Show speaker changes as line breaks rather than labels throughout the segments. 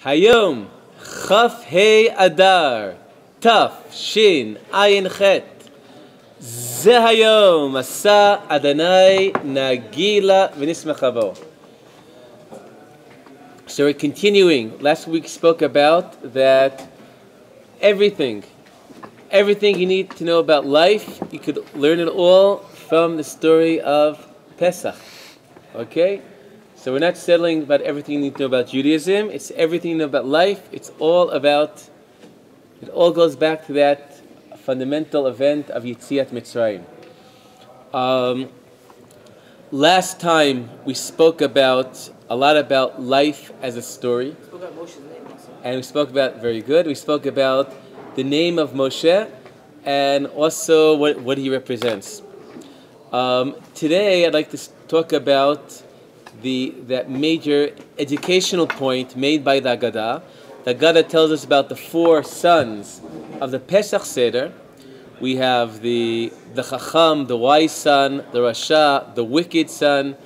Hayom Chaf Hey Adar Taf Shin Ayin Chet Ze Hayom Asa Adonai Nagila V'nismechavo. So we're continuing. Last week spoke about that everything you need to know about life, you could learn it all from the story of Pesach. Okay? So we're not settling about everything you need to know about Judaism. It's everything you know about life. It all goes back to that fundamental event of Yetziat Mitzrayim. Last time we spoke a lot about life as a story.
We spoke about Moshe's name also.
And we spoke about, very good, we spoke about the name of Moshe and also what he represents. Today I'd like to talk about that major educational point made by the Hagada. The Hagada tells us about the four sons of the Pesach Seder. We have the Chacham, the wise son, the Rasha, the wicked son,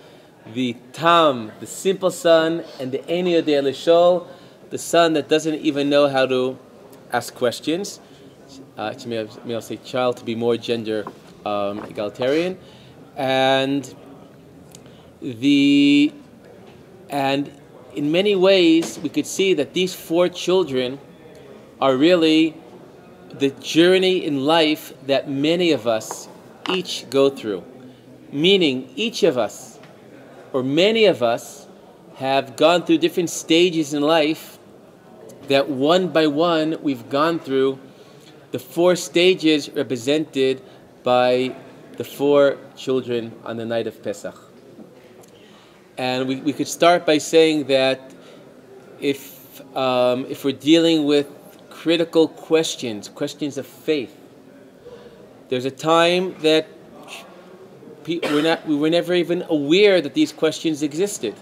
the Tam, the simple son, and the Ein Yodea L'Shol, the son that doesn't even know how to ask questions. May I say child to be more gender egalitarian. And in many ways we could see that these four children are really the journey in life that many of us each go through. Meaning each of us, or many of us, have gone through different stages in life that one by one we've gone through the four stages represented by the four children on the night of Pesach. And we could start by saying that if we're dealing with critical questions of faith, there's a time that we were never even aware that these questions existed.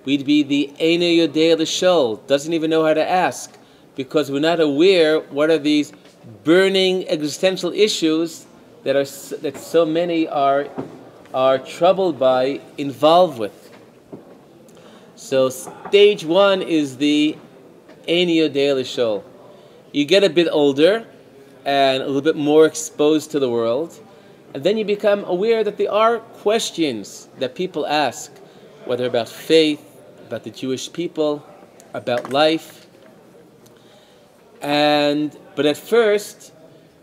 We'd be the Ein Yodea L'Shol, doesn't even know how to ask, because we're not aware what are these burning existential issues that so many are troubled by, involved with. So stage one is the Ein Yodea L'Shol. You get a bit older and a little bit more exposed to the world, and then you become aware that there are questions that people ask, whether about faith, about the Jewish people, about life. But at first,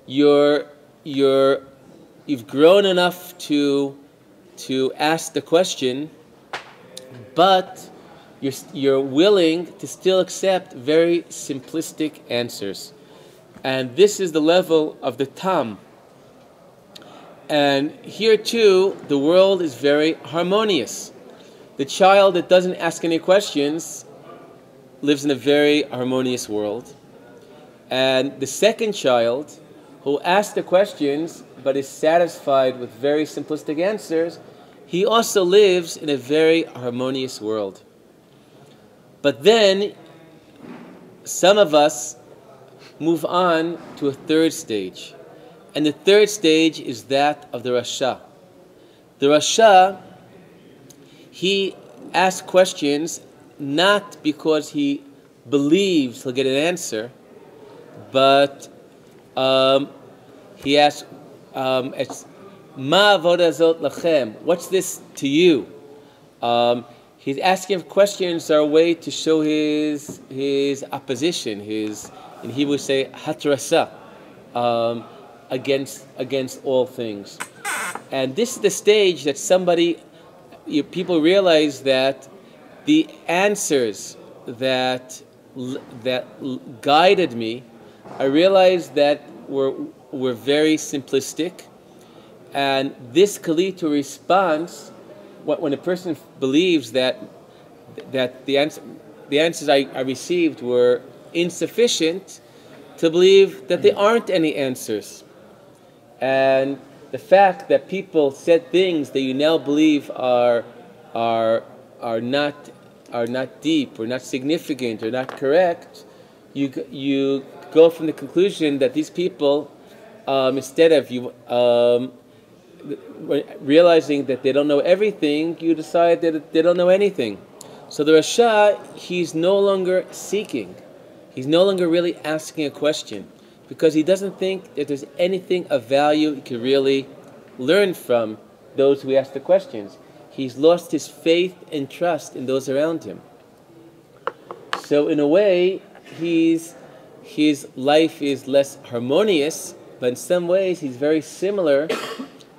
you've grown enough to ask the question, but you're willing to still accept very simplistic answers. And this is the level of the Tam. And here too, the world is very harmonious. The child that doesn't ask any questions lives in a very harmonious world. And the second child, who asks the questions but is satisfied with very simplistic answers, he also lives in a very harmonious world. But then, some of us move on to a third stage. And the third stage is that of the Rasha. The Rasha, he asks questions not because he believes he'll get an answer, but he asks, Ma avoda zot lachem? What's this to you? He's asking questions are a way to show his opposition, in Hebrew say hatrasa, against all things. And this is the stage that people realize that the answers that guided me, I realized that were very simplistic, and this could lead to a response when a person believes that the answers I received were insufficient, to believe that there aren't any answers. And the fact that people said things that you now believe are not deep, or not significant, or not correct, you go from the conclusion that these people, instead of realizing that they don't know everything, you decide that they don't know anything. So the Rasha, he's no longer seeking. He's no longer really asking a question because he doesn't think that there's anything of value he could really learn from those who ask the questions. He's lost his faith and trust in those around him. So in a way, his life is less harmonious, but in some ways he's very similar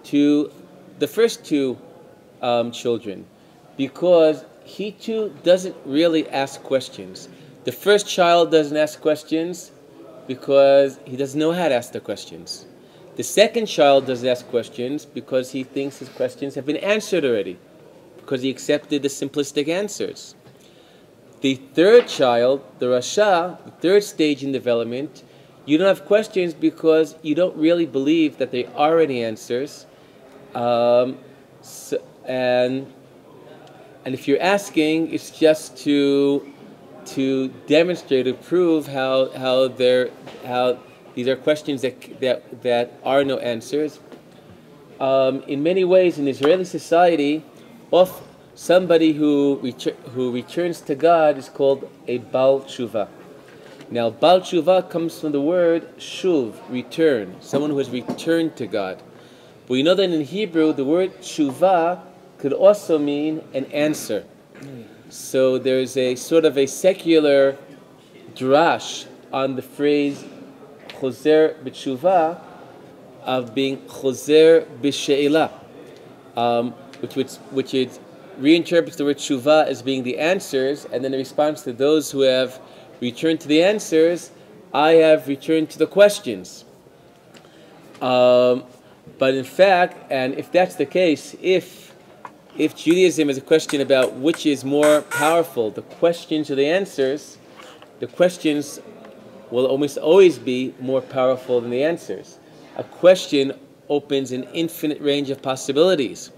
to the first two children, because he too doesn't really ask questions. The first child doesn't ask questions because he doesn't know how to ask the questions. The second child doesn't ask questions because he thinks his questions have been answered already, because he accepted the simplistic answers. The third child, the Rasha, the third stage in development, you don't have questions because you don't really believe that they are already answers. And if you're asking, it's just to demonstrate, to prove how these are questions that are no answers. In many ways, in Israeli society, somebody who returns to God is called a Baal Tshuva. Now, Baal Tshuva comes from the word shuv, return, someone who has returned to God. But we know that in Hebrew, the word tshuva could also mean an answer. So there's a sort of a secular drash on the phrase choser b'tshuva of being choser b'she'ila, which is reinterprets the word tshuva as being the answers, and then in response to those who have returned to the answers, I have returned to the questions. But in fact, and if that's the case, if Judaism is a question about which is more powerful, the questions or the answers, the questions will almost always be more powerful than the answers. A question opens an infinite range of possibilities.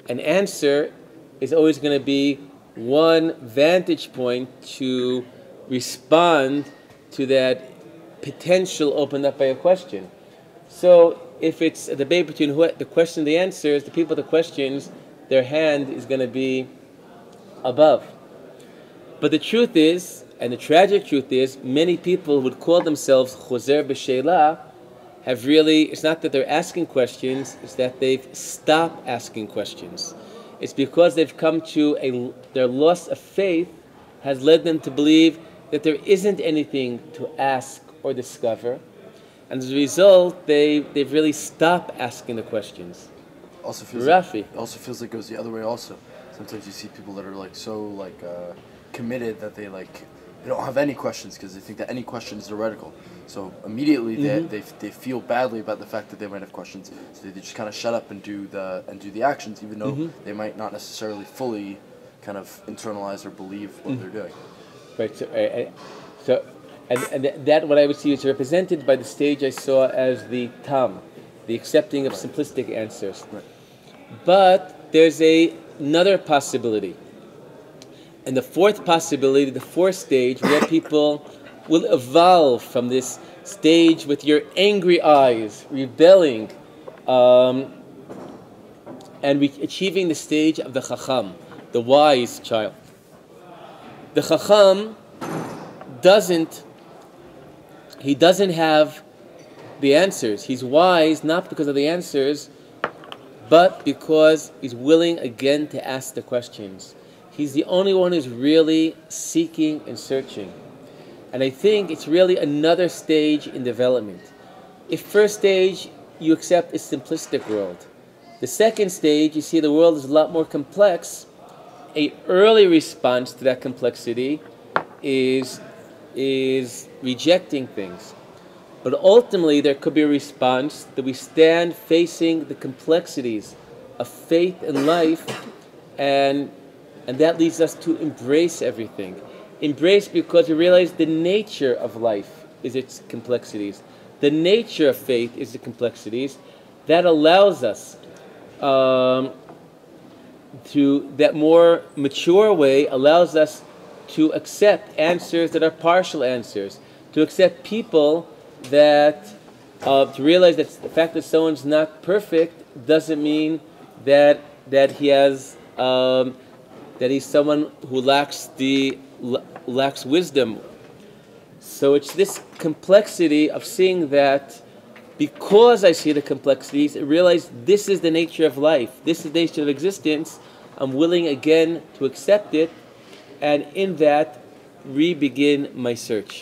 An answer is always going to be one vantage point to respond to that potential opened up by a question. So if it's a debate between the question and the answers, the people with the questions, their hand is going to be above. But the truth is, and the tragic truth is, many people who would call themselves choser b'sheila have really, it's not that they're asking questions, it's that they've stopped asking questions. It's because they've come to their loss of faith has led them to believe that there isn't anything to ask or discover. And as a result, they've really stopped asking the questions.
Also feels
Rafi.
Also feels like it goes the other way also. Sometimes you see people that are so committed that they don't have any questions because they think that any question is heretical. So immediately they feel badly about the fact that they might have questions. So they just kind of shut up and do the actions, even though they might not necessarily fully kind of internalize or believe what they're doing.
Right. So that what I would see is represented by the stage I saw as the tam, the accepting of simplistic answers.
Right.
But there's another possibility. And the fourth possibility, the fourth stage, where people will evolve from this stage with your angry eyes, rebelling, and achieving the stage of the chacham, the wise child. The chacham doesn't have the answers. He's wise not because of the answers, but because he's willing again to ask the questions. He's the only one who's really seeking and searching. And I think it's really another stage in development. If first stage, you accept a simplistic world. The second stage, you see the world is a lot more complex. An early response to that complexity is rejecting things. But ultimately, there could be a response that we stand facing the complexities of faith and life, and that leads us to embrace everything. Embrace because we realize the nature of life is its complexities. The nature of faith is the complexities. That allows us to, that more mature way allows us to accept answers that are partial answers, to accept people that, to realize that the fact that someone's not perfect doesn't mean that he has that he's someone who lacks wisdom. So it's this complexity of seeing that because I see the complexities, I realize this is the nature of life, this is the nature of existence. I'm willing again to accept it, and in that, re-begin my search.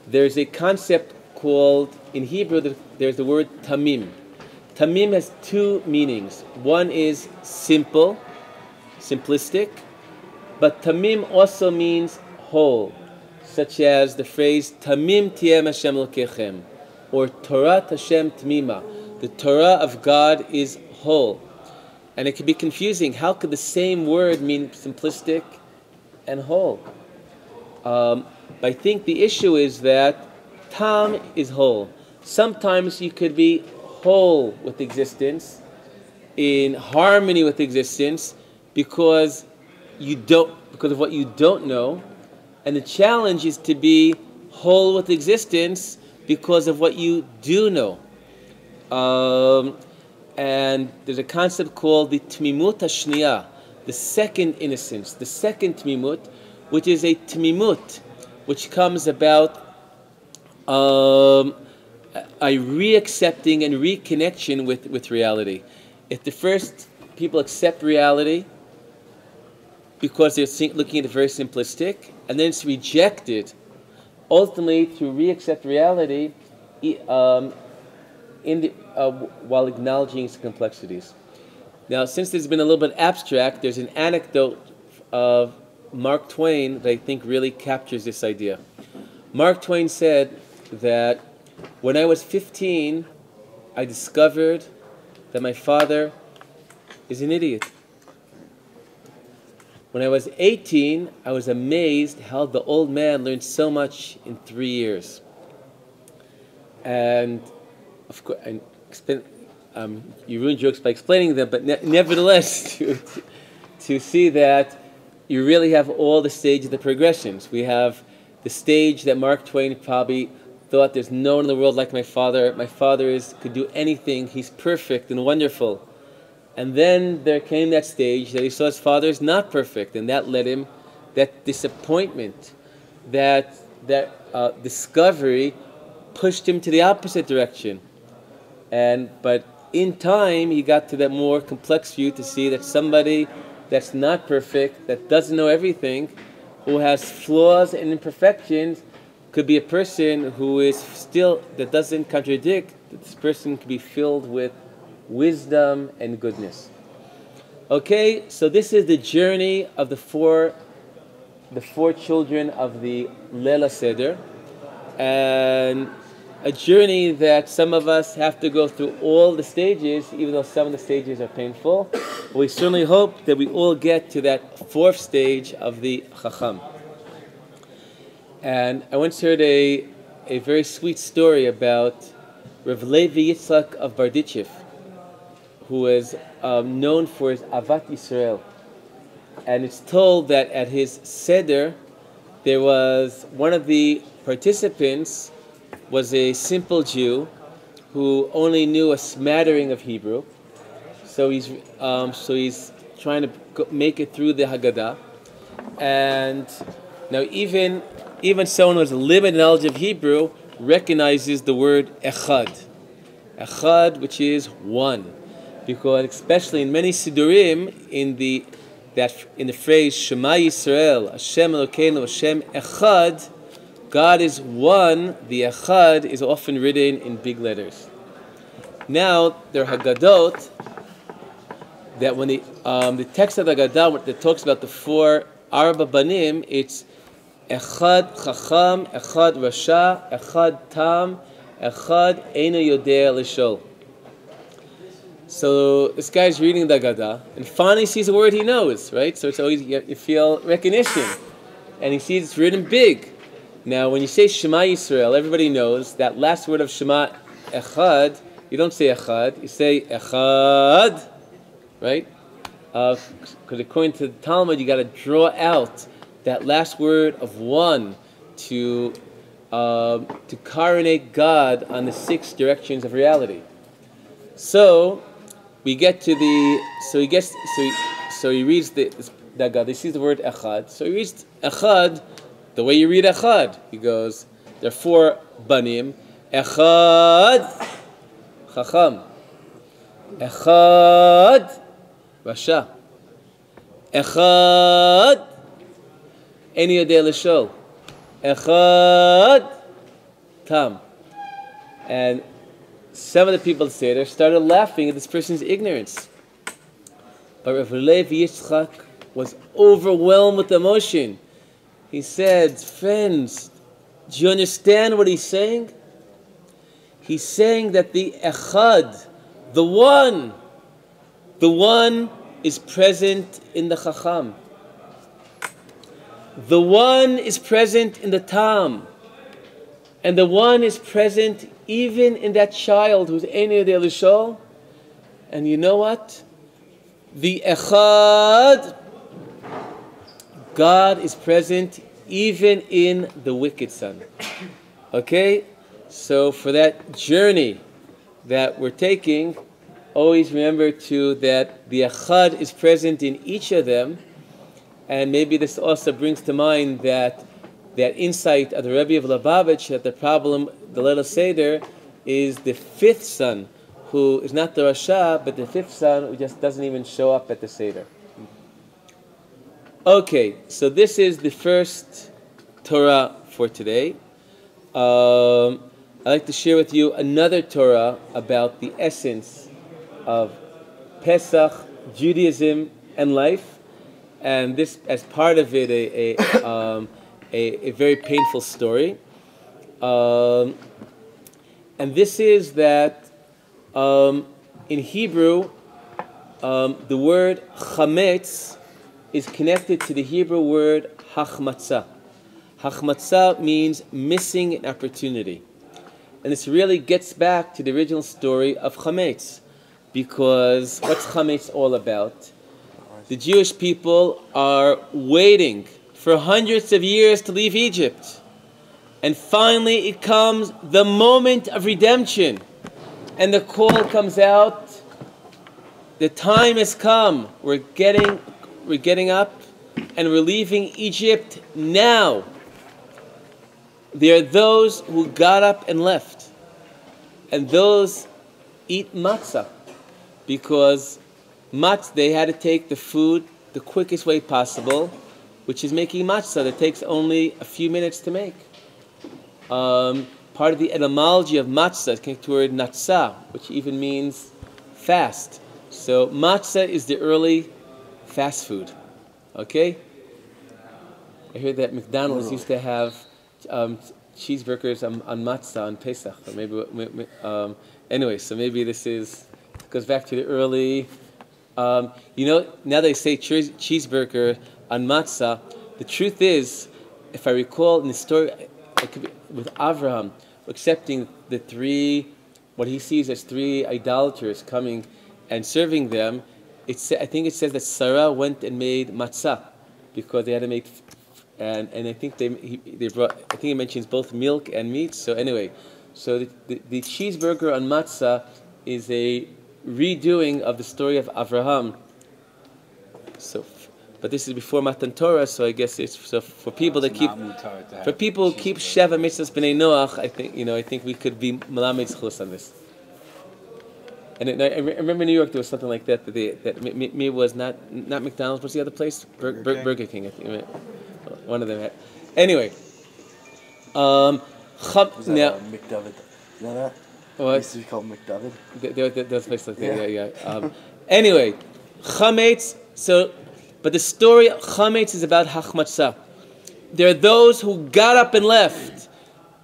There's a concept called, in Hebrew, there's the word tamim. Tamim has two meanings. One is simple, simplistic, but tamim also means whole, such as the phrase tamim tiem Hashem Elokechem, or Torah Hashem Tmima. The Torah of God is whole. And it can be confusing. How could the same word mean simplistic and whole? But I think the issue is that tam is whole. Sometimes you could be whole with existence, in harmony with existence, because of what you don't know. And the challenge is to be whole with existence because of what you do know. And there's a concept called the tmimut hashniya, the second innocence, the second tmimut, which is a tmimut, which comes about a re-accepting and reconnection with reality. If the first people accept reality because they're looking at it very simplistic, and then it's rejected, ultimately to re-accept reality while acknowledging its complexities. Now, since this has been a little bit abstract, there's an anecdote of Mark Twain that I think really captures this idea. Mark Twain said that when I was 15, I discovered that my father is an idiot. When I was 18, I was amazed how the old man learned so much in 3 years. And of course, you ruined jokes by explaining them, but nevertheless, to see that you really have all the stages of the progressions. We have the stage that Mark Twain probably thought, there's no one in the world like my father. My father could do anything. He's perfect and wonderful. And then there came that stage that he saw his father is not perfect, and that led him, that disappointment, that discovery pushed him to the opposite direction. But in time, he got to that more complex view to see that somebody that's not perfect, that doesn't know everything, who has flaws and imperfections, could be a person who is still, that doesn't contradict, that this person could be filled with wisdom and goodness. Okay, so this is the journey of the four children of the Leil HaSeder, and a journey that some of us have to go through all the stages, even though some of the stages are painful. We certainly hope that we all get to that fourth stage of the Chacham. And I once heard a very sweet story about Rav Levi Yitzchak of Bardichev, who was known for his Avat Yisrael. And it's told that at his Seder, there was one of the participants was a simple Jew who only knew a smattering of Hebrew. So he's trying to make it through the Hagada. And now even someone who has a limited knowledge of Hebrew recognizes the word echad. Echad, which is one. Because especially in many Sidurim, in the phrase Shema Yisrael, Hashem Elokeinu, Hashem Echad, God is one. The Echad is often written in big letters. Now, there are Hagadot that when the text of the Haggadah that talks about the four Arba Banim, it's Echad Chacham, Echad Rasha, Echad Tam, Echad Eino Yodea Lishol. So this guy's reading the Haggadah and finally sees a word he knows, right? So it's always, you feel recognition. And he sees it's written big. Now, when you say Shema Yisrael, everybody knows that last word of Shema, Echad, you don't say Echad, you say Echad, right? Because according to the Talmud, you got to draw out that last word of one to coronate God on the 6 directions of reality. So we get to the so he reads the Haggadah. He sees the word echad. So he reads echad the way you read echad. He goes, there are 4 banim. Echad chacham. Echad rasha. Echad ein yodeh lishol. Echad tam. And some of the people say there started laughing at this person's ignorance. But Rav Levi Yitzchak was overwhelmed with emotion. He said, friends, do you understand what he's saying? He's saying that the Echad, the one is present in the Chacham. The one is present in the Tam. And the one is present even in that child who's Ein Yodeh Lishol. And you know what? The Echad, God is present even in the wicked son. Okay? So for that journey that we're taking, always remember too that the Echad is present in each of them. And maybe this also brings to mind that insight of the Rebbe of Lubavitch, that the problem, the Leil Seder, is the 5th son, who is not the Rasha, but the 5th son who just doesn't even show up at the Seder. Okay, so this is the first Torah for today. I'd like to share with you another Torah about the essence of Pesach, Judaism, and life. And this, as part of it, a very painful story. And this is that in Hebrew, the word chametz is connected to the Hebrew word hachmatzah. Hachmatzah means missing an opportunity. And this really gets back to the original story of chametz. Because what's chametz all about? The Jewish people are waiting for hundreds of years to leave Egypt. And finally it comes the moment of redemption. And the call comes out, the time has come. We're getting up and we're leaving Egypt now. There are those who got up and left. And those eat matzah. Because they had to take the food the quickest way possible, which is making matzah that takes only a few minutes to make. Part of the etymology of matzah is connected to the word natzah, which even means fast. So matzah is the early fast food. Okay? I heard that McDonald's used to have cheeseburgers on matzah on Pesach. Or maybe anyway, so maybe this goes back to the early. Now they say cheeseburger on matzah. The truth is, if I recall in the story, it could be with Avraham accepting what he sees as 3 idolaters coming and serving them. I think it says that Sarah went and made matzah because they had to make, and I think they brought. I think it mentions both milk and meat. So anyway, so the cheeseburger on matzah is a redoing of the story of Avraham. So, but this is before Matan Torah, so I guess it's for people that keep who keep Sheva Mitzvahs B'nai Noach. I think we could be Melamed Zchus on this. And I remember in New York there was something like that maybe it was not McDonald's. What's the other place? Burger King. I think one of them had. Anyway,
was that McDavid? No, that.
What?
Used to be called McDavid.
There's places like that. Yeah. Anyway, chametz. But the story of chametz is about hachmatzah. There are those who got up and left.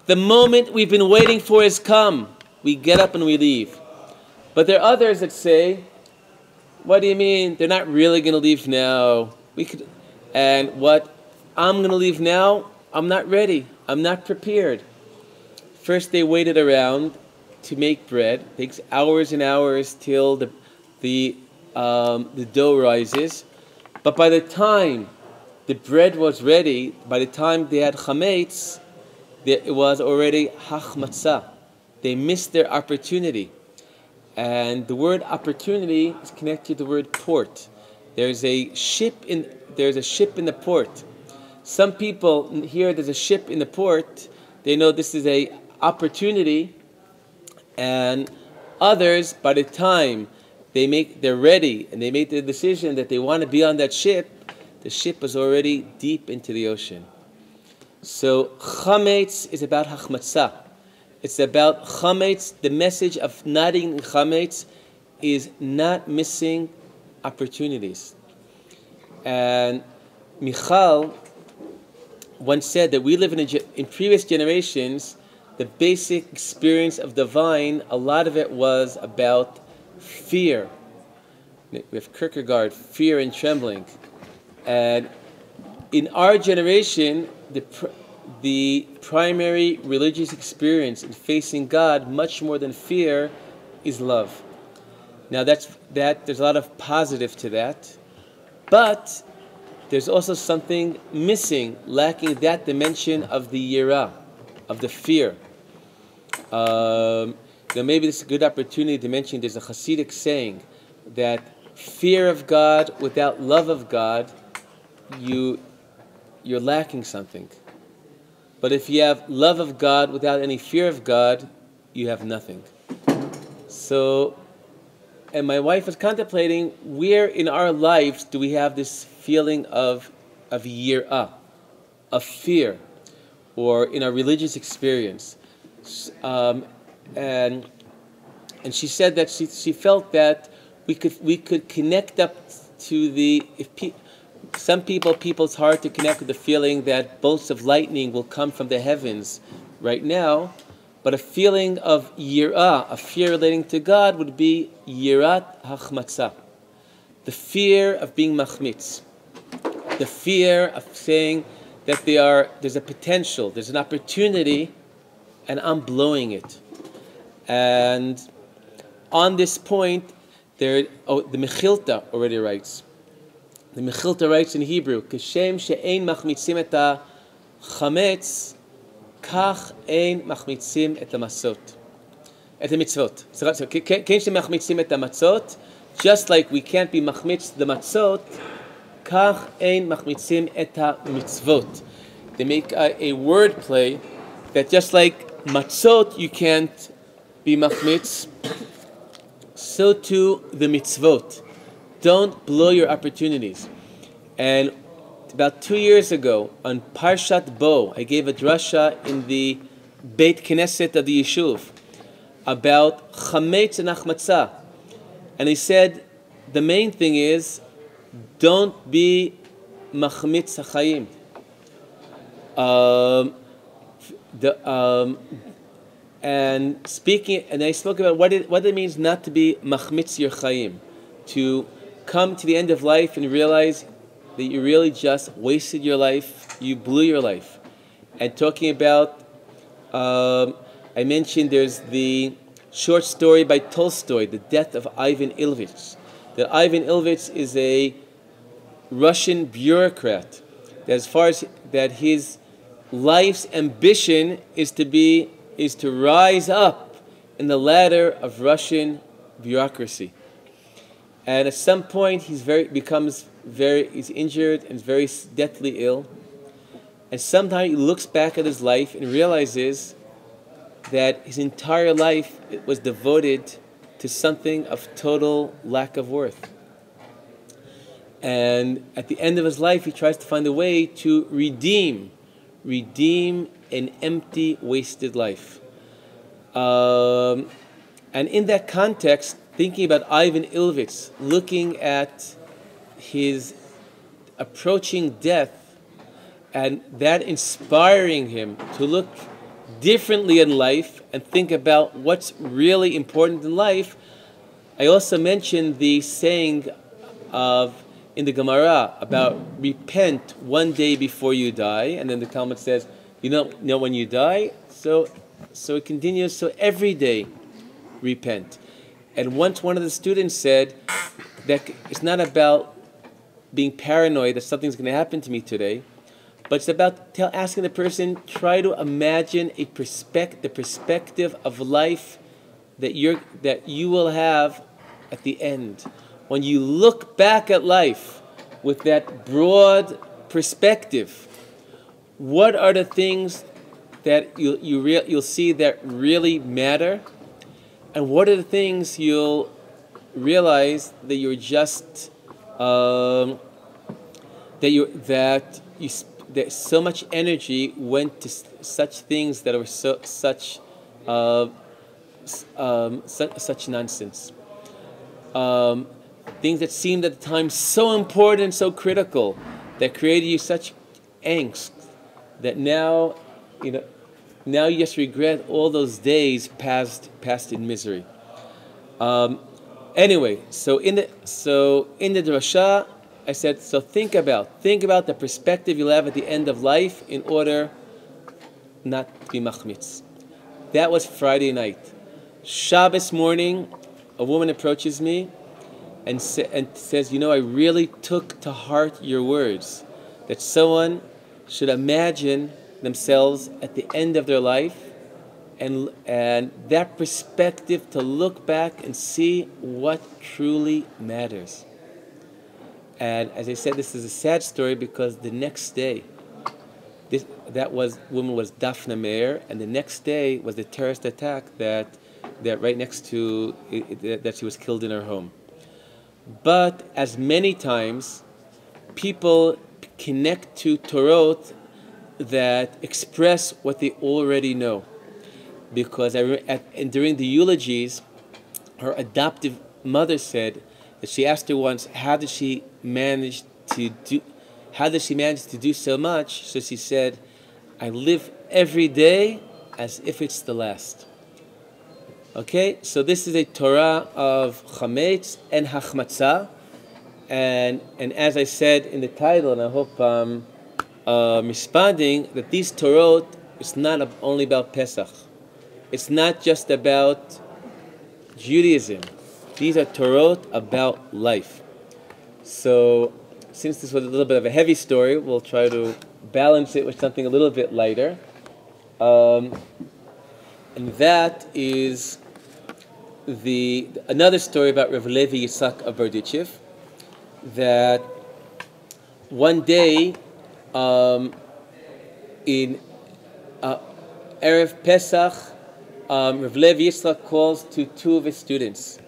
The moment we've been waiting for has come. We get up and we leave. But there are others that say, what do you mean? They're not really going to leave now. And what? I'm going to leave now? I'm not ready. I'm not prepared. First they waited around to make bread. It takes hours and hours till the dough rises. But by the time the bread was ready, by the time they had chametz, it was already hachmatzah. They missed their opportunity. And the word opportunity is connected to the word port. there's a ship in the port. Some people hear there's a ship in the port, they know this is a opportunity, and others, by the time they're ready and they make the decision that they want to be on that ship, the ship is already deep into the ocean. So chametz is about hachmatzah. It's about chametz. The message of not eating chametz is not missing opportunities. And Michal once said that we live in previous generations, the basic experience of divine, a lot of it was about fear. We have Kierkegaard, fear and trembling. And in our generation, the primary religious experience in facing God, much more than fear, is love. Now there's a lot of positive to that, but there's also something missing, lacking that dimension of the yirah, of the fear. Maybe this is a good opportunity to mention there's a Hasidic saying that fear of God without love of God, you're lacking something. But if you have love of God without any fear of God, you have nothing. So, and my wife is contemplating, where in our lives do we have this feeling of yirah, of fear, or in our religious experience? And she said that she felt that we could connect up to some people's hard to connect with the feeling that bolts of lightning will come from the heavens right now, but a feeling of yirah, a fear relating to God, would be yirat hachmatzah, the fear of being machmitz, the fear of saying that there's a potential, there's an opportunity, and I'm blowing it. And on this point, the Mechilta already writes. The Mechilta writes in Hebrew, "Kashem she'ein machmitzim et ha-chametz, kach ein machmitzim et ha-matzot." Et ha-mitzvot. Kashem she'machmitzim et ha-matzot, just like we can't be machmitz the matzot, kach ein machmitzim et ha-mitzvot. They make a word play that just like matzot you can't be machmitz, so too the mitzvot. Don't blow your opportunities. And about 2 years ago, on Parshat Bo, I gave a drasha in the Beit Knesset of the Yishuv about chametz and achmatzah. And he said, the main thing is, don't be machmitz hachayim. And I spoke about what it means not to be machmitz your chayim, to come to the end of life and realize that you really just wasted your life, you blew your life. And talking about, I mentioned there's the short story by Tolstoy, The Death of Ivan Ilyich. That Ivan Ilyich is a Russian bureaucrat. That as far as that his life's ambition is to rise up in the ladder of Russian bureaucracy. And at some point he's injured and is very deathly ill. And sometimes he looks back at his life and realizes that his entire life was devoted to something of total lack of worth. And at the end of his life, he tries to find a way to redeem an empty, wasted life. And in that context, thinking about Ivan Ilyich, looking at his approaching death, and that inspiring him to look differently in life and think about what's really important in life, I also mentioned the saying in the Gemara about repent one day before you die, and then the Talmud says, you don't know when you die, so it continues, so every day repent. And once one of the students said that it's not about being paranoid that something's going to happen to me today, but it's about asking the person, try to imagine the perspective of life that you will have at the end. when you look back at life with that broad perspective, what are the things that you'll see that really matter, and what are the things you'll realize that you're just that so much energy went to such things that were such nonsense. Things that seemed at the time so important, so critical, that created you such angst that now you just regret all those days passed in misery. Anyway, so in the drasha, I said, so think about the perspective you'll have at the end of life in order not to be machmitz. That was Friday night. Shabbos morning, a woman approaches me and says, I really took to heart your words, that someone should imagine themselves at the end of their life, and that perspective to look back and see what truly matters. And as I said, this is a sad story because the next day, woman was Daphne Meir, and the next day was the terrorist attack that right next to that she was killed in her home. But as many times, people connect to Torot that express what they already know. Because during the eulogies, her adoptive mother said that she asked her once, how did she manage to do so much? So she said, I live every day as if it's the last. Okay, so this is a Torah of chametz and hachmatzah, and as I said in the title, and I hope I'm responding, that these Torot, it's not only about Pesach. It's not just about Judaism. These are Torot about life. So, since this was a little bit of a heavy story, we'll try to balance it with something a little bit lighter. And that is another story about Rav Levi Yitzhak of Berdichev, that one day in Erev Pesach, Rav Levi Yitzhak calls to two of his students.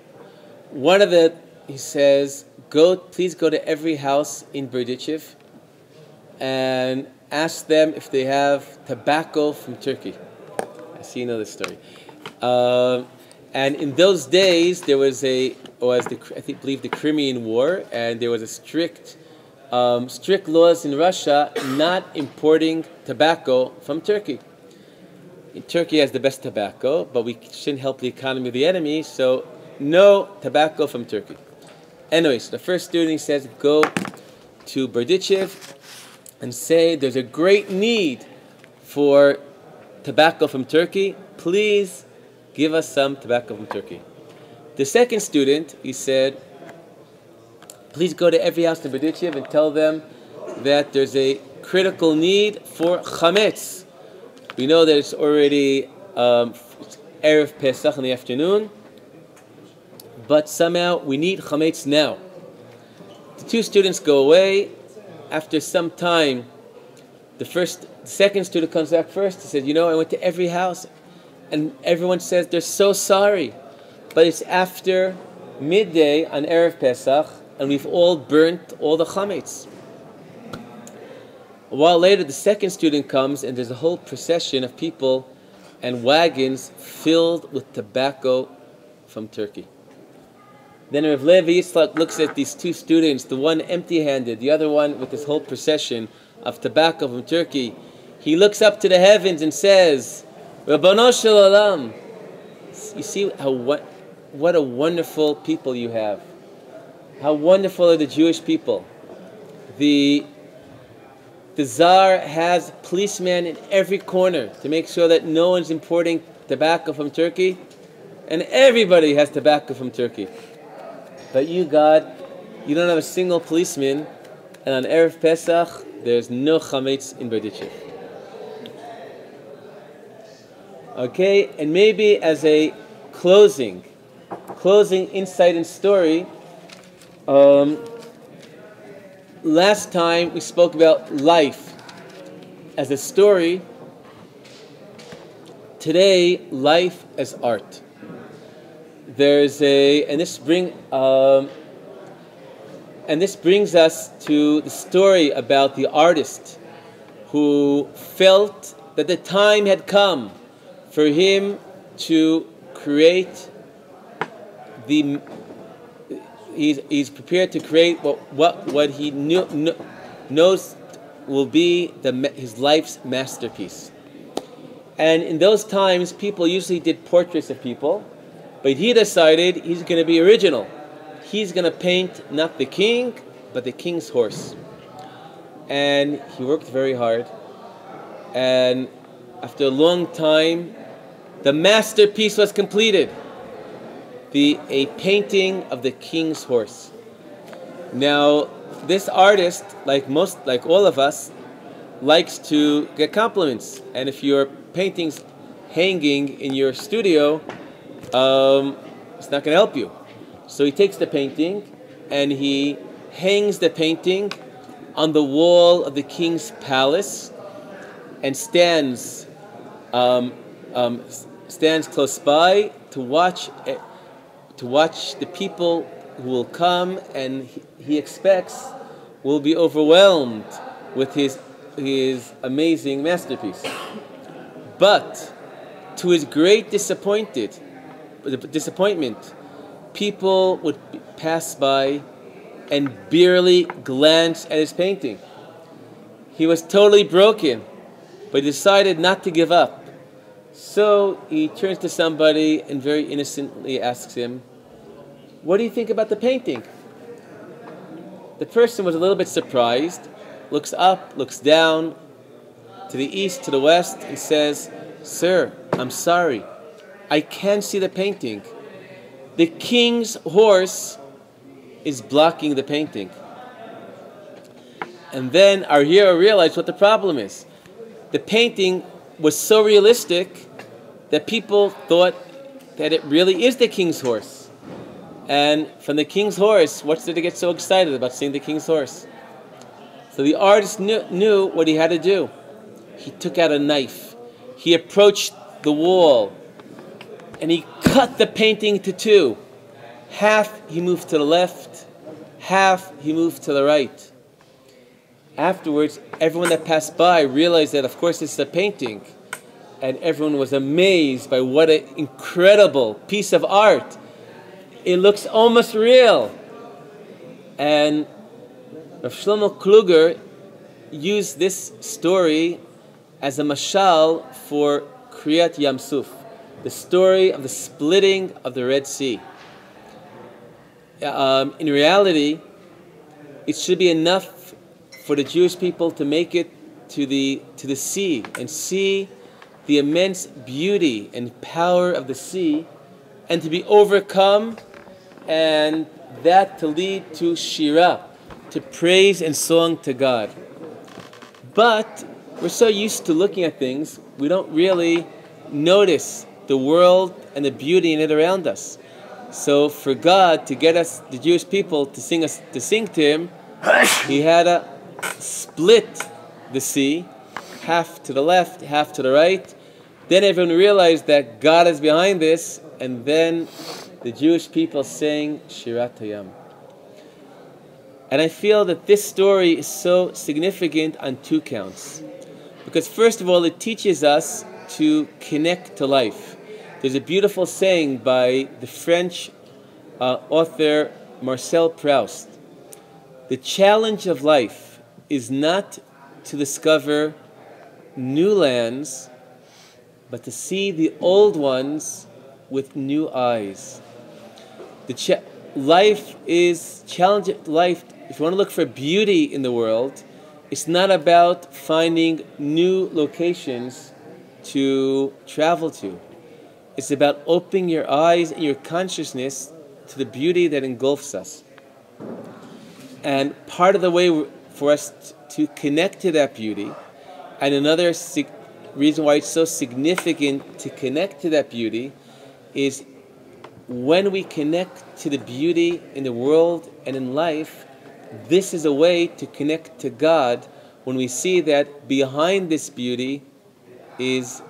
One of it, he says, please go to every house in Berdichev and ask them if they have tobacco from Turkey. I see you know this story. And in those days, there was I believe the Crimean War, and there was a strict laws in Russia not importing tobacco from Turkey. Turkey has the best tobacco, but we shouldn't help the economy of the enemy, so no tobacco from Turkey. Anyway, so the first student says, go to Berdichev and say there's a great need for tobacco from Turkey. Please give us some tobacco from Turkey. The second student, he said, please go to every house in Berdichev and tell them that there's a critical need for chametz. We know that it's already Erev Pesach in the afternoon, but somehow we need chametz now. The two students go away. After some time, the second student comes back first. He said, I went to every house, and everyone says they're so sorry, but it's after midday on Erev Pesach, and we've all burnt all the chametz. A while later, the second student comes, and there's a whole procession of people and wagons filled with tobacco from Turkey. Then Rav Levi Yitzhak looks at these two students, the one empty-handed, the other one with this whole procession of tobacco from Turkey. He looks up to the heavens and says, Rabbano Shel Olam, you see what a wonderful people you have. How wonderful are the Jewish people. The Tsar has policemen in every corner to make sure that no one's importing tobacco from Turkey, and everybody has tobacco from Turkey. But you, God, you don't have a single policeman, and on Erev Pesach, there's no chametz in Berdichev. Okay, and maybe as a closing insight and story, Last time we spoke about life as a story. Today, life as art. There's and this brings us to the story about the artist who felt that the time had come for him to create he's prepared to create what he knows will be his life's masterpiece. And in those times, people usually did portraits of people, but he decided he's going to be original. He's going to paint not the king, but the king's horse. And he worked very hard. And after a long time, the masterpiece was completed. A painting of the king's horse. Now, this artist, like all of us, likes to get compliments. And if your painting's hanging in your studio, it's not going to help you. So he takes the painting and he hangs the painting on the wall of the king's palace and stands close by to watch the people who will come, and he expects will be overwhelmed with his amazing masterpiece. But to his great disappointment, people would pass by and barely glance at his painting. He was totally broken, but he decided not to give up. So he turns to somebody and very innocently asks him, "What do you think about the painting?" The person was a little bit surprised, looks up, looks down, to the east, to the west, and says, "Sir, I'm sorry. I can't see the painting. The king's horse is blocking the painting." And then our hero realized what the problem is. The painting was so realistic that people thought that it really is the king's horse. And from the king's horse, what did they get so excited about seeing the king's horse? So the artist knew what he had to do. He took out a knife. He approached the wall and he cut the painting into two. Half he moved to the left, half he moved to the right. Afterwards, everyone that passed by realized that, of course, this is a painting. And everyone was amazed by what an incredible piece of art. It looks almost real. And Rav Shlomo Kluger used this story as a mashal for Kriyat Yam Suf, the story of the splitting of the Red Sea. In reality, it should be enough for the Jewish people to make it to the sea and see the immense beauty and power of the sea, and to be overcome, and that to lead to shira, to praise and song to God. But we're so used to looking at things, we don't really notice the world and the beauty in it around us. So for God to get us, the Jewish people, to sing to Him, He had to split the sea, half to the left, half to the right. Then everyone realized that God is behind this, and then the Jewish people sang Shirat Hayam. And I feel that this story is so significant on two counts. Because first of all, it teaches us to connect to life. There's a beautiful saying by the French author Marcel Proust. The challenge of life is not to discover new lands, but to see the old ones with new eyes. Life is challenging. Life, if you want to look for beauty in the world, it's not about finding new locations to travel to. It's about opening your eyes and your consciousness to the beauty that engulfs us. And part of the way for us to connect to that beauty, and another reason why it's so significant to connect to that beauty, is when we connect to the beauty in the world and in life, this is a way to connect to God when we see that behind this beauty is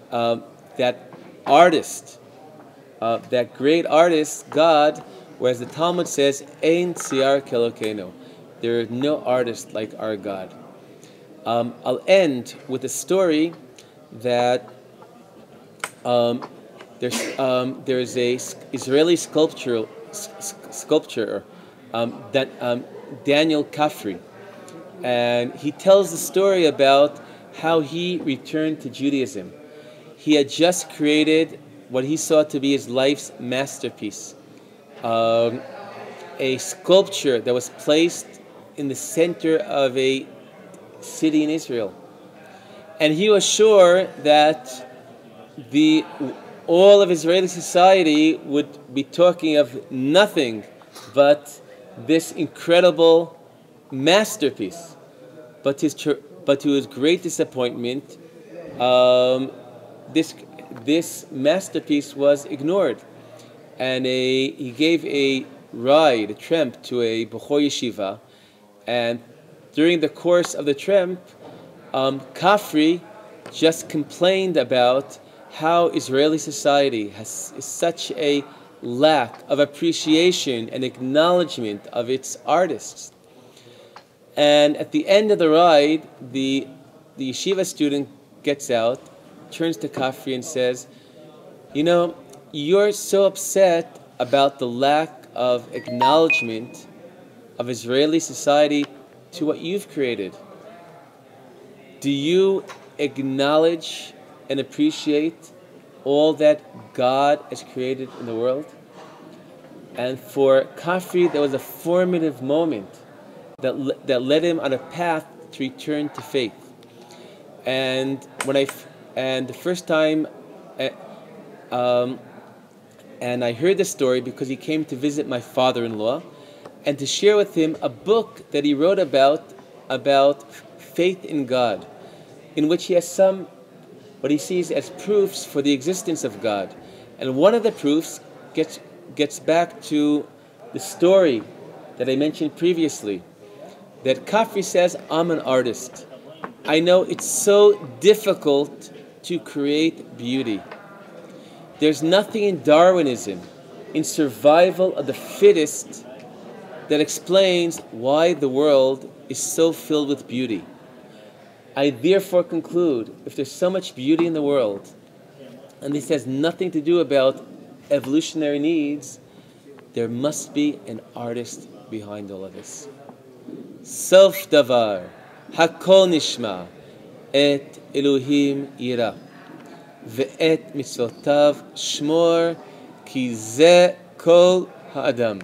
that artist, that great artist, God, whereas the Talmud says, Ein tsiar kelokeno. There is no artist like our God. I'll end with a story that there's a Israeli sculptor Daniel Kafri, and he tells the story about how he returned to Judaism. He had just created what he saw to be his life's masterpiece, a sculpture that was placed in the center of a city in Israel. And he was sure that all of Israeli society would be talking of nothing but this incredible masterpiece. But to his great disappointment, this masterpiece was ignored. And he gave a tramp to a Bechor Yeshiva, and during the course of the tramp, Kafri just complained about how Israeli society has such a lack of appreciation and acknowledgement of its artists. And at the end of the ride, the yeshiva student gets out, turns to Kafri and says, you know, you're so upset about the lack of acknowledgement of Israeli society to what you've created. Do you acknowledge and appreciate all that God has created in the world? And for Kafri, there was a formative moment that led him on a path to return to faith. And the first time, and I heard this story because he came to visit my father-in-law, and to share with him a book that he wrote about faith in God, in which he has what he sees as proofs for the existence of God. And one of the proofs gets back to the story that I mentioned previously, that Kafri says, I'm an artist. I know it's so difficult to create beauty. There's nothing in Darwinism, in survival of the fittest, that explains why the world is so filled with beauty. I therefore conclude, if there's so much beauty in the world, and this has nothing to do about evolutionary needs, there must be an artist behind all of this. Sof davar, hakol nishma, et Elohim yira, ve'et mitzvotav shmor, ki ze kol ha'adam.